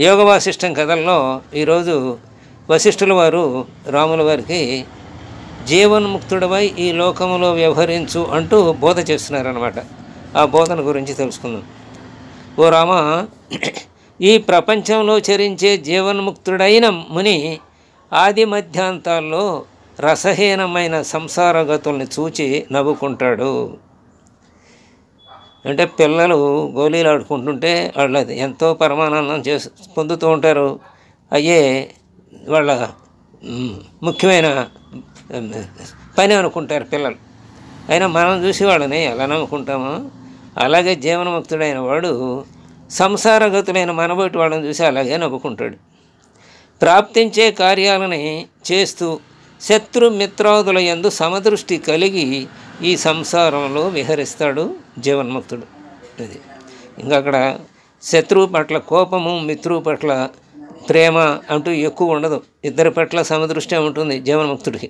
యోగ వాసిష్టం కథల్లో ఈరోజు వశిష్ఠుల వారు రాముల వారికి జీవన్ముక్తుడవై ఈ లోకములో వ్యవహరించు అంటూ బోధ చేస్తున్నారన్నమాట. ఆ బోధన గురించి తెలుసుకుందాం. ఓ రామ, ఈ ప్రపంచంలో చరించే జీవన్ముక్తుడైన ముని ఆది మధ్యాంతాల్లో రసహీనమైన సంసారగతుల్ని చూచి నవ్వుకుంటాడు. అంటే పిల్లలు గోళీలు ఆడుకుంటుంటే వాళ్ళు ఎంతో పరమానందం పొందుతూ ఉంటారు. అయ్యే వాళ్ళ ముఖ్యమైన పని అనుకుంటారు పిల్లలు. అయినా మనం చూసి వాళ్ళని ఎలా నమ్ముకుంటామో అలాగే జీవన్ముక్తుడైన వాడు సంసారగతులైన మనబోటి వాళ్ళని చూసి అలాగే నవ్వుకుంటాడు. ప్రాప్తించే కార్యాలని చేస్తూ శత్రుమిత్రాదుల యందు సమదృష్టి కలిగి ఈ సంసారంలో విహరిస్తాడు జీవన్ముక్తుడు. అది ఇంకా అక్కడ శత్రువు పట్ల కోపము, మిత్రువు పట్ల ప్రేమ అంటూ ఎక్కువ ఉండదు. ఇద్దరి పట్ల సమదృష్టి ఉంటుంది జీవన్ముక్తుడికి.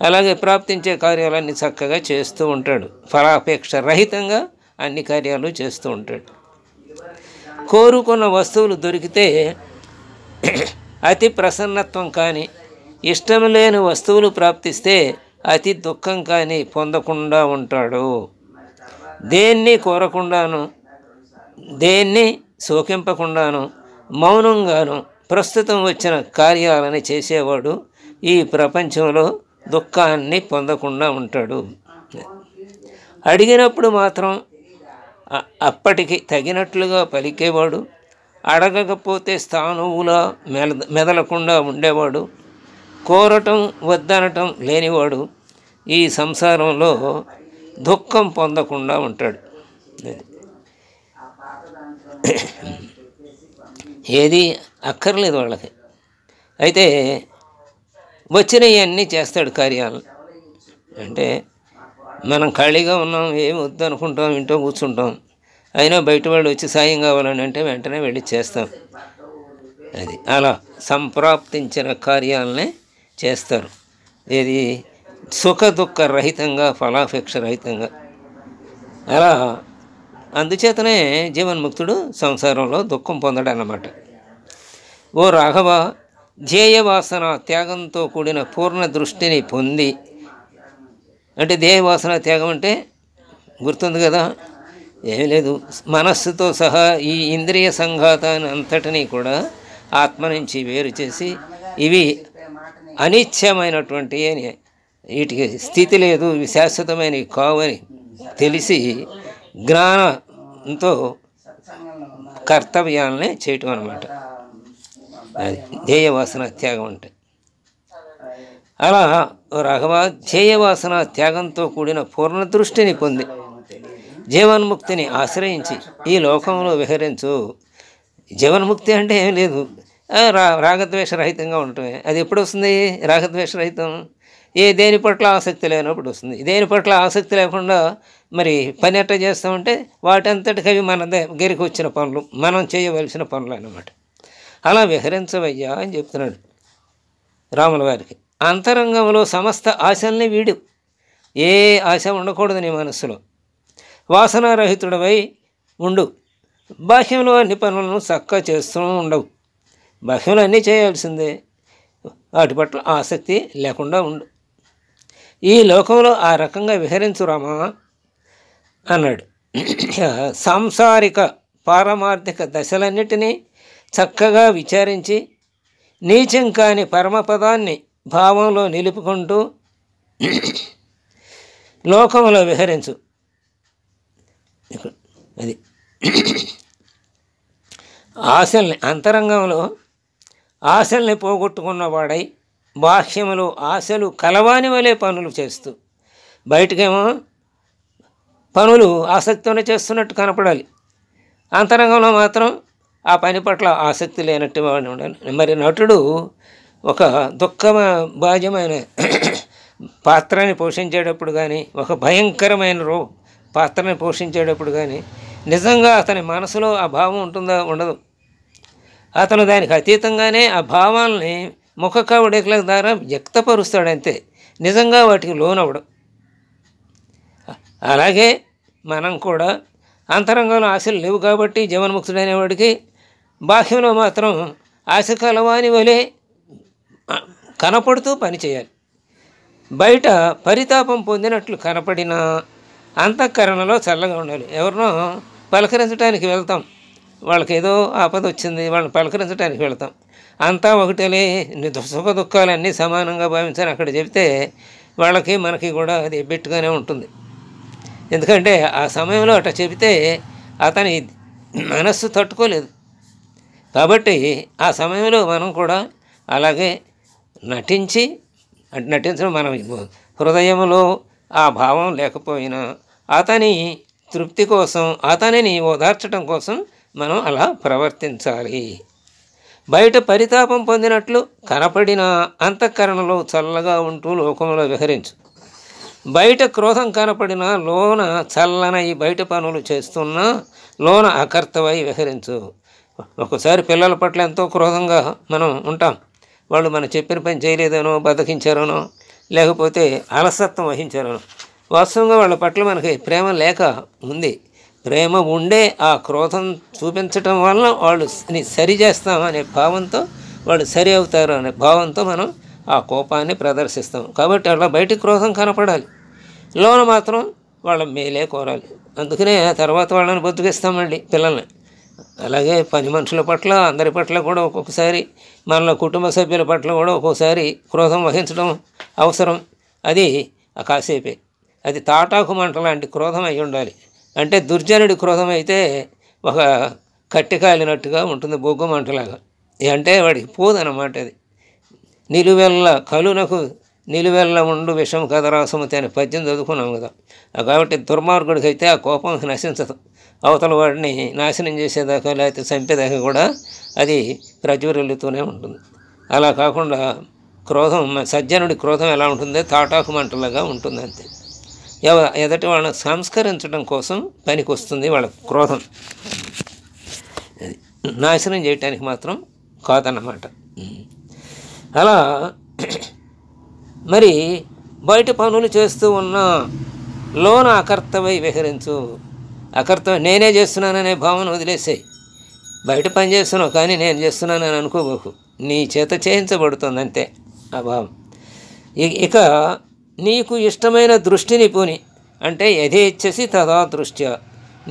అలాగే ప్రాప్తించే కార్యాలన్నీ చక్కగా చేస్తూ ఉంటాడు. ఫలాపేక్ష రహితంగా అన్ని కార్యాలు చేస్తూ ఉంటాడు. కోరుకున్న వస్తువులు దొరికితే అతి ప్రసన్నత్వం కానీ, ఇష్టం లేని వస్తువులు ప్రాప్తిస్తే అతి దుఃఖం కానీ పొందకుండా ఉంటాడు. దేన్ని కోరకుండాను, దేన్ని శోకింపకుండాను, మౌనంగాను ప్రస్తుతం వచ్చిన కార్యాలని చేసేవాడు ఈ ప్రపంచంలో దుఃఖాన్ని పొందకుండా ఉంటాడు. అడిగినప్పుడు మాత్రం అప్పటికి తగినట్లుగా పలికేవాడు, అడగకపోతే స్థానువులా మెదలకుండా ఉండేవాడు, కోరటం వద్దనటం లేనివాడు ఈ సంసారంలో దుఃఖం పొందకుండా ఉంటాడు. ఏది అక్కర్లేదు వాళ్ళకి. అయితే వచ్చినవన్నీ చేస్తాడు కార్యాలు. అంటే మనం ఖాళీగా ఉన్నాం, ఏమి వద్దు అనుకుంటాం, ఇంట్లో కూర్చుంటాం. అయినా బయట వాళ్ళు వచ్చి సాయం కావాలని అంటే వెంటనే వెళ్ళి చేస్తాం. అది అలా సంప్రాప్తించిన కార్యాలనే చేస్తారు. ఇది సుఖ దుఃఖ రహితంగా, ఫలాపేక్ష రహితంగా. అలా అందుచేతనే జీవన్ముక్తుడు సంసారంలో దుఃఖం పొందడన్నమాట. ఓ రాఘవ, ధ్యేయవాసన త్యాగంతో కూడిన పూర్ణ దృష్టిని పొంది, అంటే ధ్యేయవాసన త్యాగం అంటే గుర్తుంది కదా, ఏమీ లేదు, మనస్సుతో సహా ఈ ఇంద్రియ సంఘాతాన్ని అంతటినీ కూడా ఆత్మ నుంచి వేరు చేసి ఇవి అనిత్యమైనటువంటి అని, వీటికి స్థితి లేదు, ఇవి శాశ్వతమైనవి కావని తెలిసి జ్ఞానంతో కర్తవ్యాలనే చేయటం అన్నమాట. అది ధ్యేయవాసన త్యాగం అంటే. అలా రాఘవ, ధ్యేయవాసన త్యాగంతో కూడిన పూర్ణ దృష్టిని పొంది జీవన్ముక్తిని ఆశ్రయించి ఈ లోకంలో విహరించు. జీవన్ముక్తి అంటే ఏం లేదు, రాగద్వేషరహితంగా ఉండటమే. అది ఎప్పుడు వస్తుంది రాగద్వేషరహితం? దేని పట్ల ఆసక్తి లేనప్పుడు వస్తుంది. దేని పట్ల ఆసక్తి లేకుండా మరి పని ఎట్లా చేస్తామంటే వాటంతటికి అవి మన దగ్గరికి వచ్చిన పనులు, మనం చేయవలసిన పనులు అన్నమాట. అలా విహరించవయ్యా అని చెప్తున్నాడు రాముల వారికి. అంతరంగంలో సమస్త ఆశల్ని వీడు. ఏ ఆశ ఉండకూడదు నీ మనస్సులో. వాసనారహితుడవై ఉండు. బాహ్యంలో అన్ని పనులను చక్కగా చేస్తూ ఉండవు. బాహ్యంలో అన్నీ చేయాల్సిందే, వాటి పట్ల ఆసక్తి లేకుండా ఉండు. ఈ లోకంలో ఆ రకంగా విహరించు రామా అన్నాడు. సాంసారిక పారమార్థిక దశలన్నిటినీ చక్కగా విచారించి నీచం కాని పరమపదాన్ని భావంలో నిలుపుకుంటూ లోకంలో విహరించు. అది ఆశల్ని, అంతరంగంలో ఆశల్ని పోగొట్టుకున్నవాడై బాహ్యములో ఆశలు కలవాని వలె పనులు చేస్తూ, బయటకేమో పనులు ఆసక్తితోనే చేస్తున్నట్టు కనపడాలి, అంతరంగంలో మాత్రం ఆ పని పట్ల ఆసక్తి లేనట్టు వాడిని ఉండాలి. మరి నటుడు ఒక దుఃఖభాజమైన పాత్రని పోషించేటప్పుడు కానీ, ఒక భయంకరమైన పాత్రని పోషించేటప్పుడు కానీ నిజంగా అతని మనసులో ఆ భావం ఉంటుందా? ఉండదు. అతను దానికి అతీతంగానే ఆ భావాలని ముఖ కవళికల ద్వారా వ్యక్తపరుస్తాడంతే, నిజంగా వాటికి లోనవడం. అలాగే మనం కూడా అంతరంగంలో ఆశలు లేవు కాబట్టి జీవన్ముక్తుడైన వాడికి బాహ్యంలో మాత్రం ఆశ కలవాని వలె కనపడుతూ పనిచేయాలి. బయట పరితాపం పొందినట్లు కనపడినా అంతఃకరణలో చల్లగా ఉండాలి. ఎవరినో పలకరించడానికి వెళ్తాం, వాళ్ళకి ఏదో ఆపద వచ్చింది, వాళ్ళని పలకరించడానికి వెళ్తాం, అంతా ఒకటేలే సుఖ దుఃఖాలన్నీ సమానంగా భావించాలని అక్కడ చెబితే వాళ్ళకి మనకి కూడా అది బెట్టుగానే ఉంటుంది. ఎందుకంటే ఆ సమయంలో అట్లా చెబితే అతని మనస్సు తట్టుకోలేదు. కాబట్టి ఆ సమయంలో మనం కూడా అలాగే నటించడం మనం హృదయంలో ఆ భావం లేకపోయినా అతని తృప్తి కోసం, అతనిని ఓదార్చడం కోసం మనం అలా ప్రవర్తించాలి. బయట పరితాపం పొందినట్లు కనపడిన అంతఃకరణలో చల్లగా ఉంటూ లోకంలో విహరించు. బయట క్రోధం కనపడినా లోన చల్లన ఈ బయట పనులు చేస్తున్నా లోన అకర్తవై విహరించు. ఒక్కోసారి పిల్లల పట్ల ఎంతో క్రోధంగా మనం ఉంటాం. వాళ్ళు మనం చెప్పిన పని చేయలేదనో, బద్దకించారనో, లేకపోతే అలసత్వం వహించారనో. వాస్తవంగా వాళ్ళ పట్ల మనకి ప్రేమ లేక ఉంది. ప్రేమ ఉండే ఆ క్రోధం చూపించటం వలన వాళ్ళు సరి చేస్తామనే భావంతో, వాళ్ళు సరి అవుతారు అనే భావంతో మనం ఆ కోపాన్ని ప్రదర్శిస్తాం. కాబట్టి అలా బయట క్రోధం కనపడాలి, లోన మాత్రం వాళ్ళ మేలే కోరాలి. అందుకనే తర్వాత వాళ్ళని బతుకిస్తామండి పిల్లల్ని. అలాగే పని మనుషుల పట్ల, అందరి పట్ల కూడా ఒక్కొక్కసారి మనలో కుటుంబ సభ్యుల పట్ల కూడా ఒక్కోసారి క్రోధం వహించడం అవసరం. అది కాసేపే. అది తాటాకు మంట లాంటి క్రోధం అయి ఉండాలి. అంటే దుర్జనుడి క్రోధం అయితే ఒక కట్టి కాలినట్టుగా ఉంటుంది, బొగ్గు మంటలాగా. అంటే వాడికి పోదన్నమాట. అది నిలువెల్ల కలునకు నిలువెల్ల ఉండు విషం కథరాసమతి అనే పద్యం చదువుకున్నాం కదా. కాబట్టి దుర్మార్గుడికి అయితే ఆ కోపం నశించదు. అవతల వాడిని నాశనం చేసేదాకా లేకపోతే చంపేదాకా కూడా అది ప్రజ్వరిల్లుతూనే ఉంటుంది. అలా కాకుండా క్రోధం, సజ్జనుడి క్రోధం ఎలా ఉంటుందో తాటాకు మంటలాగా ఉంటుంది అంతే. ఎదటి వాళ్ళని సంస్కరించడం కోసం పనికి వస్తుంది వాళ్ళ క్రోధం. అది నాశనం చేయటానికి మాత్రం కాదన్నమాట. అలా మరి బయట పనులు చేస్తూ ఉన్న లోన అకర్తవై విహరించు. అకర్తవై నేనే చేస్తున్నాననే భావన వదిలేసాయి. బయట పని చేస్తున్నావు కానీ నేను చేస్తున్నానని అనుకోబోకు. నీ చేత చేయించబడుతుంది అంతే ఆ భావం. ఇక నీకు ఇష్టమైన దృష్టిని పూని, అంటే యథేచ్ఛసి తదా దృష్ట్యా,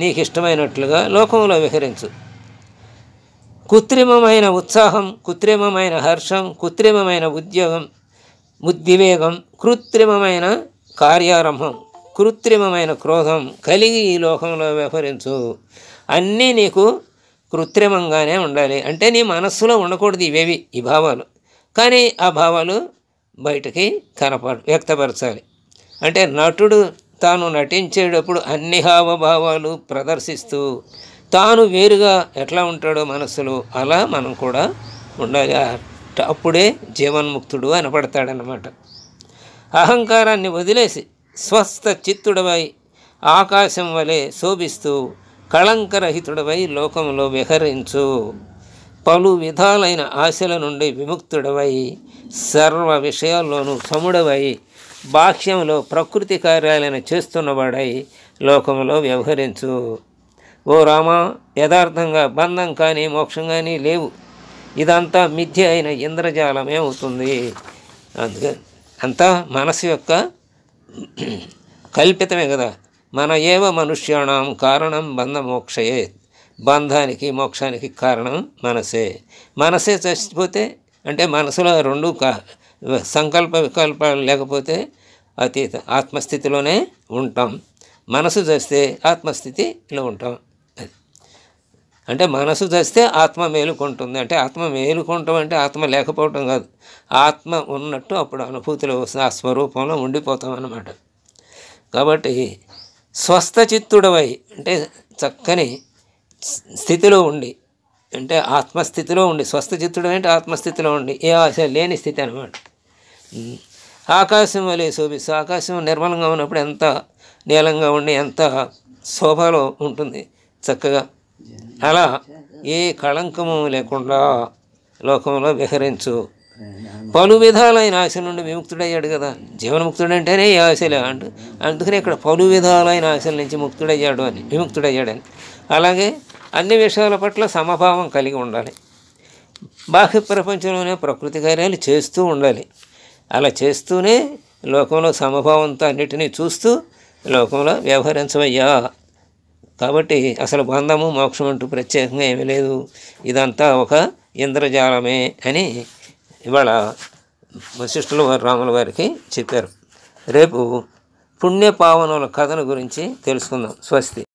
నీకు ఇష్టమైనట్లుగా లోకంలో విహరించు. కృత్రిమమైన ఉత్సాహం, కృత్రిమమైన హర్షం, కృత్రిమమైన ఉద్వివేగం, కృత్రిమమైన కార్యారంభం, కృత్రిమమైన క్రోధం కలిగి ఈ లోకంలో వ్యవహరించు. అన్నీ నీకు కృత్రిమంగానే ఉండాలి. అంటే నీ మనస్సులో ఉండకూడదు ఇవేవి, ఈ భావాలు. కానీ ఆ భావాలు బయటకి వ్యక్తపరచాలి. అంటే నటుడు తాను నటించేటప్పుడు అన్ని హావభావాలు ప్రదర్శిస్తూ తాను వేరుగా ఎట్లా ఉంటాడో మనస్సులో అలా మనం కూడా ఉండాలి. అప్పుడే జీవన్ముక్తుడు అనపడతాడనమాట. అహంకారాన్ని వదిలేసి స్వస్థ చిత్తుడవై ఆకాశం వలె శోభిస్తూ కళంకరహితుడవై లోకంలో విహరించు. పలు విధాలైన ఆశల నుండి విముక్తుడవై సర్వ విషయాల్లోనూ సముడవై బాహ్యంలో ప్రకృతి కార్యాలను చేస్తున్నవాడై లోకంలో వ్యవహరించు. ఓ రామా, యథార్థంగా బంధం కానీ మోక్షం కానీ లేవు. ఇదంతా మిథ్య అయిన ఇంద్రజాలమే అవుతుంది. అందుకని అంతా మనసు యొక్క కల్పితమే కదా. మన ఏవ మనుష్యాణం కారణం బంధ మోక్షయే. బంధానికి మోక్షానికి కారణం మనసే. మనసే చచ్చిపోతే, అంటే మనసులో రెండు సంకల్ప వికల్పాలు లేకపోతే అతీత ఆత్మస్థితిలోనే ఉంటాం. మనసు చస్తే ఆత్మస్థితిలో ఉంటాం. అంటే మనసు చస్తే ఆత్మ మేలుకుంటుంది. అంటే ఆత్మ మేలుకుంటాం అంటే ఆత్మ లేకపోవటం కాదు, ఆత్మ ఉన్నట్టు అప్పుడు అనుభూతిలో వస్తుంది, ఆ స్వరూపంలో ఉండిపోతాం అన్నమాట. కాబట్టి స్వస్థ చిత్తుడవై అంటే చక్కని స్థితిలో ఉండి, అంటే ఆత్మస్థితిలో ఉండి, స్వస్థ చిత్తుడు అంటే ఆత్మస్థితిలో ఉండి ఏ ఆశ లేని స్థితి అనమాట. ఆకాశం వలె శోభిస్తూ, ఆకాశం నిర్మలంగా ఉన్నప్పుడు ఎంత నీలంగా ఉండి ఎంత శోభలో ఉంటుంది చక్కగా. అలా ఏ కళంకము లేకుండా లోకంలో విహరించు. పలు విధాలైన ఆశ నుండి విముక్తుడయ్యాడు కదా. జీవన్ముక్తుడంటేనే ఈ ఆశలే అందుకని ఇక్కడ పలు విధాలైన ఆశల నుంచి విముక్తుడయ్యాడని. అలాగే అన్ని విషయాల పట్ల సమభావం కలిగి ఉండాలి. బాహ్య ప్రపంచంలోనే ప్రకృతి కార్యాలు చేస్తూ ఉండాలి. అలా చేస్తూనే లోకంలో సమభావంతో అన్నిటినీ చూస్తూ లోకంలో వ్యవహరించవయ్యా. కాబట్టి అసలు బంధము మోక్షం అంటూ ప్రత్యేకంగా ఏమీ లేదు, ఇదంతా ఒక ఇంద్రజాలమే అని ఇవాళ వశిష్ఠుల వారు రాముల వారికి చెప్పారు. రేపు పుణ్యపావనుల కథను గురించి తెలుసుకుందాం. స్వస్తి.